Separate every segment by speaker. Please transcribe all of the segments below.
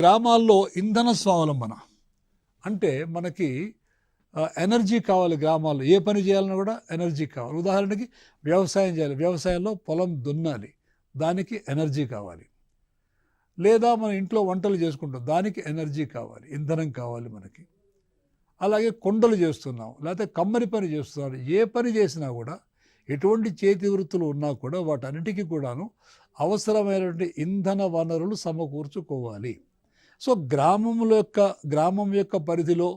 Speaker 1: గ్రామాల్లో ఇంధన స్వావలంబన అంటే మనకి ఎనర్జీ కావాలి. గ్రామాల్లో ఏ పని చేయాలన్నా కూడా ఎనర్జీ కావాలి. ఉదాహరణకి వ్యవసాయం చేయాలి, వ్యవసాయంలో పొలం దున్నాలి, దానికి ఎనర్జీ కావాలి. లేదా మన ఇంట్లో వంటలు చేసుకుంటాం, దానికి ఎనర్జీ కావాలి, ఇంధనం కావాలి మనకి. అలాగే కొండలు చేస్తున్నాం, లేకపోతే కమ్మరి పని చేస్తున్నాం, ఏ పని చేసినా కూడా ఎటువంటి చేతి వృత్తులు ఉన్నా కూడా వాటన్నిటికీ కూడాను అవసరమైనటువంటి ఇంధన వనరులు సమకూర్చుకోవాలి. సో గ్రామం యొక్క పరిధిలో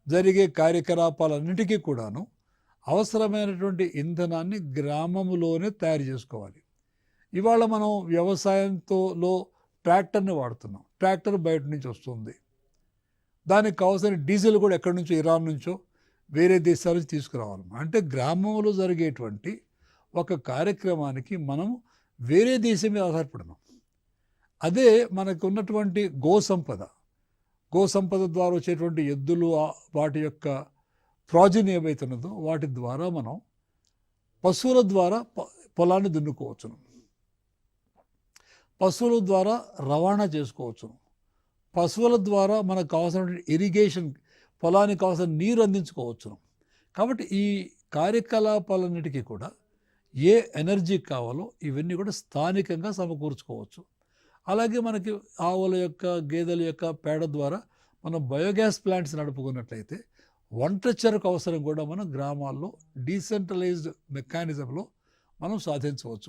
Speaker 1: జరిగే కార్యకలాపాలన్నిటికీ కూడాను అవసరమైనటువంటి ఇంధనాన్ని గ్రామములోనే తయారు చేసుకోవాలి. ఇవాళ మనం వ్యవసాయంలో ట్రాక్టర్ని వాడుతున్నాం. ట్రాక్టర్ బయట నుంచి వస్తుంది, దానికి కావాల్సిన డీజిల్ కూడా ఎక్కడి నుంచో, ఇరాన్ నుంచో, వేరే దేశాల నుంచి తీసుకురావాలి. అంటే గ్రామంలో జరిగేటువంటి ఒక కార్యక్రమానికి మనం వేరే దేశం మీద ఆధారపడినాం. అదే మనకు ఉన్నటువంటి గోసంపద ద్వారా వచ్చేటువంటి ఎద్దులు, వాటి యొక్క ప్రాజన్ ఏవైతున్నదో వాటి ద్వారా మనం పశువుల ద్వారా పొలాన్ని దున్నుకోవచ్చును, పశువుల ద్వారా రవాణా చేసుకోవచ్చును, పశువుల ద్వారా మనకు కావాల్సిన ఇరిగేషన్, పొలానికి కావాల్సిన నీరు అందించుకోవచ్చును. కాబట్టి ఈ కార్యకలాపాలన్నిటికీ కూడా ఏ ఎనర్జీ కావాలో ఇవన్నీ కూడా స్థానికంగా సమకూర్చుకోవచ్చు. అలాగే మనకి ఆవుల యొక్క, గేదెల యొక్క పేడ ద్వారా మనం బయోగ్యాస్ ప్లాంట్స్ నడుపుకున్నట్లయితే వంట చెరకు అవసరం కూడా మనం గ్రామాల్లో డీసెంట్రలైజ్డ్ మెకానిజంలో మనం సాధించవచ్చు.